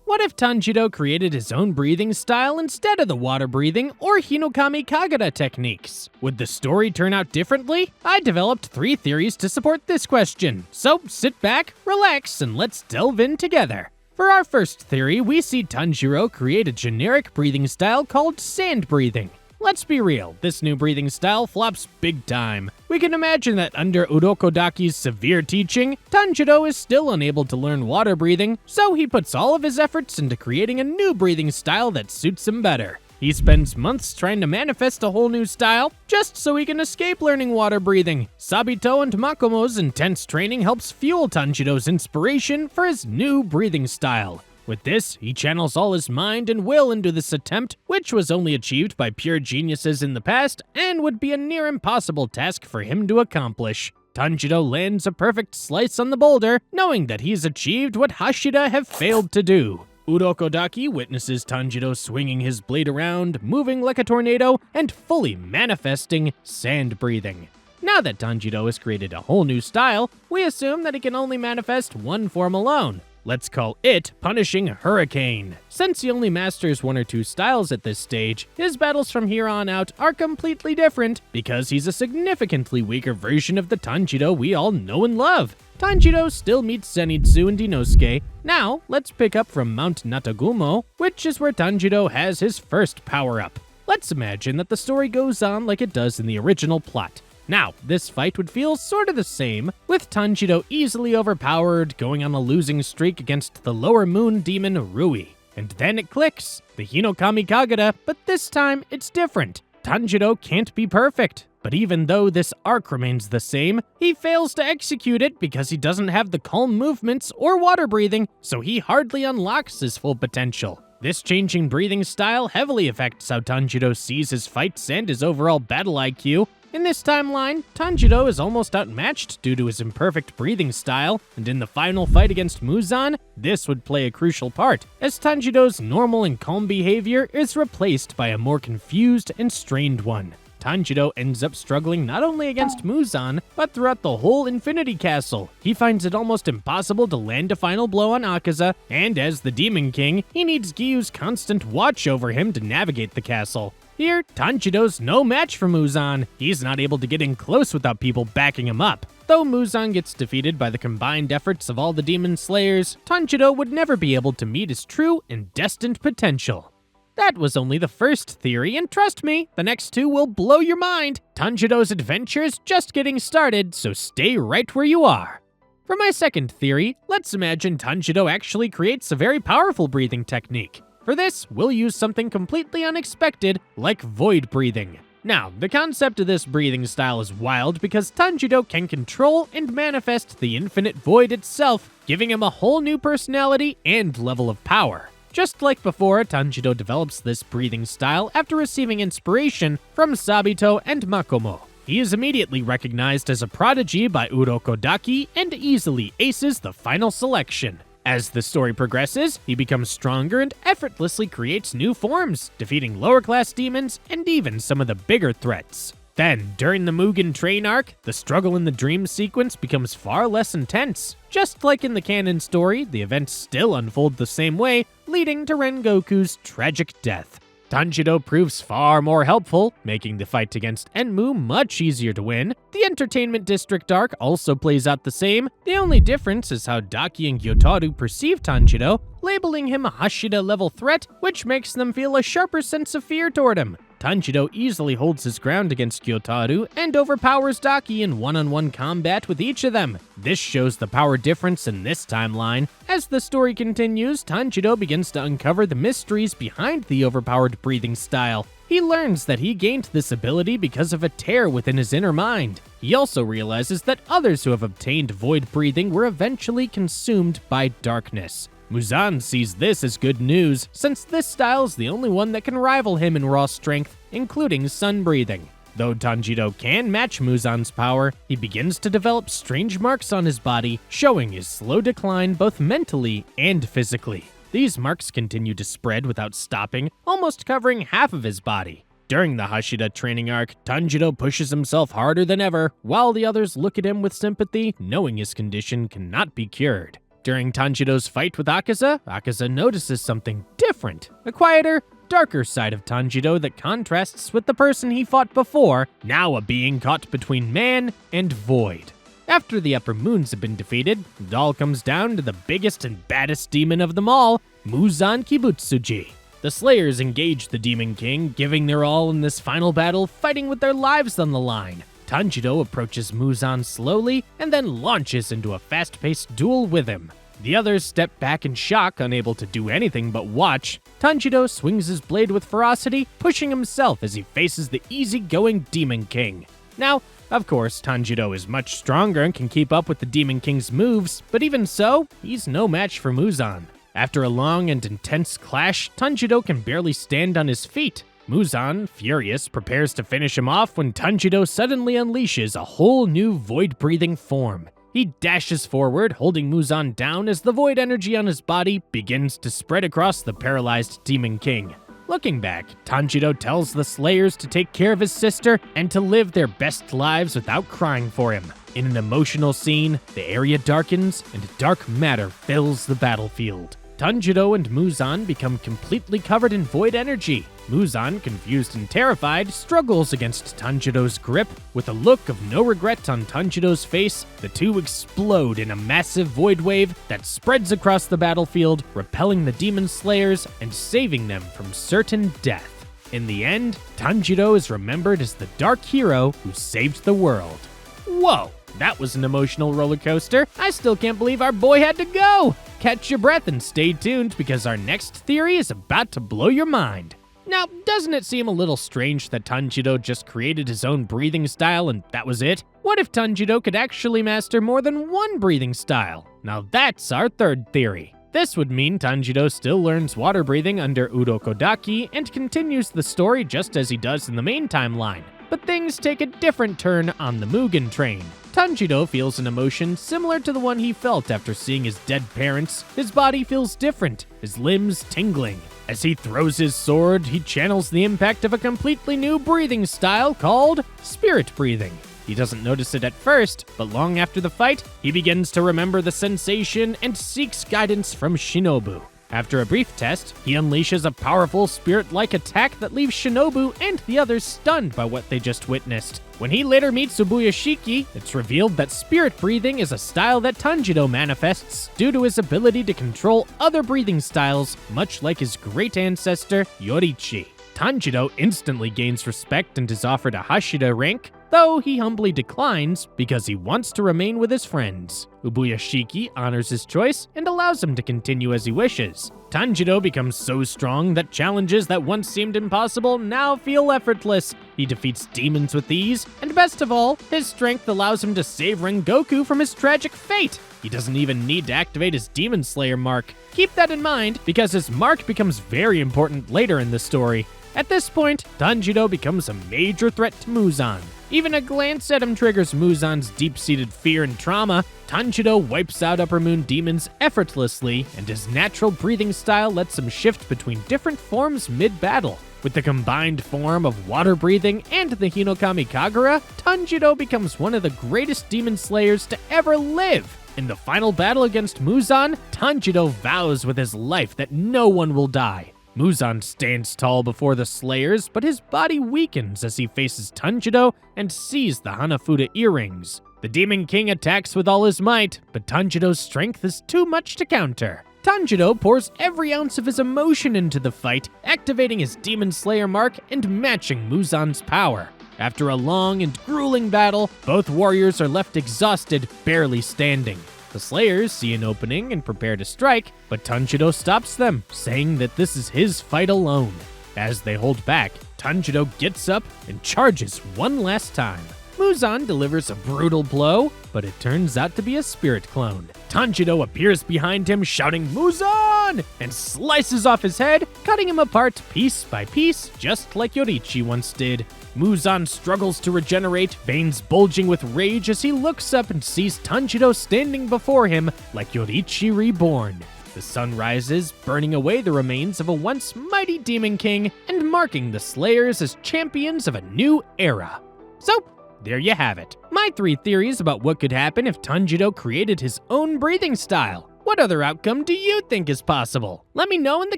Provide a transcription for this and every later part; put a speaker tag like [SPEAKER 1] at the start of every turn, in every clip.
[SPEAKER 1] What if Tanjiro created his own breathing style instead of the water breathing or Hinokami Kagura techniques? Would the story turn out differently? I developed 3 theories to support this question, so sit back, relax, and let's delve in together. For our first theory, we see Tanjiro create a generic breathing style called sand breathing. Let's be real, this new breathing style flops big time. We can imagine that under Urokodaki's severe teaching, Tanjiro is still unable to learn water breathing, so he puts all of his efforts into creating a new breathing style that suits him better. He spends months trying to manifest a whole new style, just so he can escape learning water breathing. Sabito and Makomo's intense training helps fuel Tanjiro's inspiration for his new breathing style. With this, he channels all his mind and will into this attempt, which was only achieved by pure geniuses in the past and would be a near impossible task for him to accomplish. Tanjiro lands a perfect slice on the boulder, knowing that he's achieved what Hashira have failed to do. Urokodaki witnesses Tanjiro swinging his blade around, moving like a tornado, and fully manifesting sand breathing. Now that Tanjiro has created a whole new style, we assume that he can only manifest one form alone. Let's call it Punishing Hurricane. Since he only masters 1 or 2 styles at this stage, his battles from here on out are completely different because he's a significantly weaker version of the Tanjiro we all know and love. Tanjiro still meets Zenitsu and Inosuke. Now, let's pick up from Mount Natagumo, which is where Tanjiro has his first power-up. Let's imagine that the story goes on like it does in the original plot. Now, this fight would feel sort of the same, with Tanjiro easily overpowered, going on a losing streak against the lower moon demon Rui. And then it clicks, the Hinokami Kagura, but this time it's different. Tanjiro can't be perfect, but even though this arc remains the same, he fails to execute it because he doesn't have the calm movements or water breathing, so he hardly unlocks his full potential. This changing breathing style heavily affects how Tanjiro sees his fights and his overall battle IQ. In this timeline, Tanjiro is almost outmatched due to his imperfect breathing style, and in the final fight against Muzan, this would play a crucial part, as Tanjiro's normal and calm behavior is replaced by a more confused and strained one. Tanjiro ends up struggling not only against Muzan, but throughout the whole Infinity Castle. He finds it almost impossible to land a final blow on Akaza, and as the Demon King, he needs Gyu's constant watch over him to navigate the castle. Here, Tanjiro's no match for Muzan. He's not able to get in close without people backing him up. Though Muzan gets defeated by the combined efforts of all the Demon Slayers, Tanjiro would never be able to meet his true and destined potential. That was only the first theory, and trust me, the next 2 will blow your mind. Tanjiro's adventure is just getting started, so stay right where you are. For my second theory, let's imagine Tanjiro actually creates a very powerful breathing technique. For this, we'll use something completely unexpected, like void breathing. Now, the concept of this breathing style is wild because Tanjiro can control and manifest the infinite void itself, giving him a whole new personality and level of power. Just like before, Tanjiro develops this breathing style after receiving inspiration from Sabito and Makomo. He is immediately recognized as a prodigy by Urokodaki and easily aces the final selection. As the story progresses, he becomes stronger and effortlessly creates new forms, defeating lower-class demons and even some of the bigger threats. Then, during the Mugen Train arc, the struggle in the dream sequence becomes far less intense. Just like in the canon story, the events still unfold the same way, leading to Rengoku's tragic death. Tanjiro proves far more helpful, making the fight against Enmu much easier to win. The Entertainment District arc also plays out the same. The only difference is how Daki and Gyotaro perceive Tanjiro, labeling him a Hashira-level threat, which makes them feel a sharper sense of fear toward him. Tanjiro easily holds his ground against Gyotaro and overpowers Daki in one-on-one combat with each of them. This shows the power difference in this timeline. As the story continues, Tanjiro begins to uncover the mysteries behind the overpowered breathing style. He learns that he gained this ability because of a tear within his inner mind. He also realizes that others who have obtained void breathing were eventually consumed by darkness. Muzan sees this as good news, since this style is the only one that can rival him in raw strength, including sun breathing. Though Tanjiro can match Muzan's power, he begins to develop strange marks on his body, showing his slow decline both mentally and physically. These marks continue to spread without stopping, almost covering half of his body. During the Hashira training arc, Tanjiro pushes himself harder than ever, while the others look at him with sympathy, knowing his condition cannot be cured. During Tanjiro's fight with Akaza, Akaza notices something different, a quieter, darker side of Tanjiro that contrasts with the person he fought before, now a being caught between man and void. After the Upper Moons have been defeated, it all comes down to the biggest and baddest demon of them all, Muzan Kibutsuji. The Slayers engage the Demon King, giving their all in this final battle, fighting with their lives on the line. Tanjiro approaches Muzan slowly and then launches into a fast-paced duel with him. The others step back in shock, unable to do anything but watch. Tanjiro swings his blade with ferocity, pushing himself as he faces the easygoing Demon King. Now, of course, Tanjiro is much stronger and can keep up with the Demon King's moves, but even so, he's no match for Muzan. After a long and intense clash, Tanjiro can barely stand on his feet. Muzan, furious, prepares to finish him off when Tanjiro suddenly unleashes a whole new void-breathing form. He dashes forward, holding Muzan down as the void energy on his body begins to spread across the paralyzed Demon King. Looking back, Tanjiro tells the Slayers to take care of his sister and to live their best lives without crying for him. In an emotional scene, the area darkens and dark matter fills the battlefield. Tanjiro and Muzan become completely covered in void energy. Muzan, confused and terrified, struggles against Tanjiro's grip. With a look of no regret on Tanjiro's face, the two explode in a massive void wave that spreads across the battlefield, repelling the Demon Slayers and saving them from certain death. In the end, Tanjiro is remembered as the dark hero who saved the world. Whoa, that was an emotional roller coaster. I still can't believe our boy had to go. Catch your breath and stay tuned because our next theory is about to blow your mind. Now, doesn't it seem a little strange that Tanjiro just created his own breathing style and that was it? What if Tanjiro could actually master more than one breathing style? Now that's our third theory. This would mean Tanjiro still learns water breathing under Urokodaki and continues the story just as he does in the main timeline. But things take a different turn on the Mugen Train. Tanjiro feels an emotion similar to the one he felt after seeing his dead parents. His body feels different, his limbs tingling. As he throws his sword, he channels the impact of a completely new breathing style called spirit breathing. He doesn't notice it at first, but long after the fight, he begins to remember the sensation and seeks guidance from Shinobu. After a brief test, he unleashes a powerful spirit-like attack that leaves Shinobu and the others stunned by what they just witnessed. When he later meets Ubuyashiki, it's revealed that spirit breathing is a style that Tanjiro manifests due to his ability to control other breathing styles, much like his great ancestor, Yorichi. Tanjiro instantly gains respect and is offered a Hashira rank, though he humbly declines because he wants to remain with his friends. Ubuyashiki honors his choice and allows him to continue as he wishes. Tanjiro becomes so strong that challenges that once seemed impossible now feel effortless. He defeats demons with ease, and best of all, his strength allows him to save Rengoku from his tragic fate. He doesn't even need to activate his Demon Slayer mark. Keep that in mind, because his mark becomes very important later in the story. At this point, Tanjiro becomes a major threat to Muzan. Even a glance at him triggers Muzan's deep-seated fear and trauma. Tanjiro wipes out Upper Moon demons effortlessly, and his natural breathing style lets him shift between different forms mid-battle. With the combined form of water breathing and the Hinokami Kagura, Tanjiro becomes one of the greatest demon slayers to ever live. In the final battle against Muzan, Tanjiro vows with his life that no one will die. Muzan stands tall before the Slayers, but his body weakens as he faces Tanjiro and sees the Hanafuda earrings. The Demon King attacks with all his might, but Tanjiro's strength is too much to counter. Tanjiro pours every ounce of his emotion into the fight, activating his Demon Slayer mark and matching Muzan's power. After a long and grueling battle, both warriors are left exhausted, barely standing. The Slayers see an opening and prepare to strike, but Tanjiro stops them, saying that this is his fight alone. As they hold back, Tanjiro gets up and charges one last time. Muzan delivers a brutal blow, but it turns out to be a spirit clone. Tanjiro appears behind him shouting "Muzan!" and slices off his head, cutting him apart piece by piece, just like Yorichi once did. Muzan struggles to regenerate, veins bulging with rage as he looks up and sees Tanjiro standing before him like Yorichi reborn. The sun rises, burning away the remains of a once mighty Demon King and marking the Slayers as champions of a new era. So, there you have it. My 3 theories about what could happen if Tanjiro created his own breathing style. What other outcome do you think is possible? Let me know in the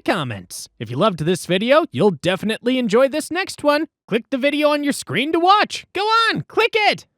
[SPEAKER 1] comments. If you loved this video, you'll definitely enjoy this next one. Click the video on your screen to watch. Go on, click it!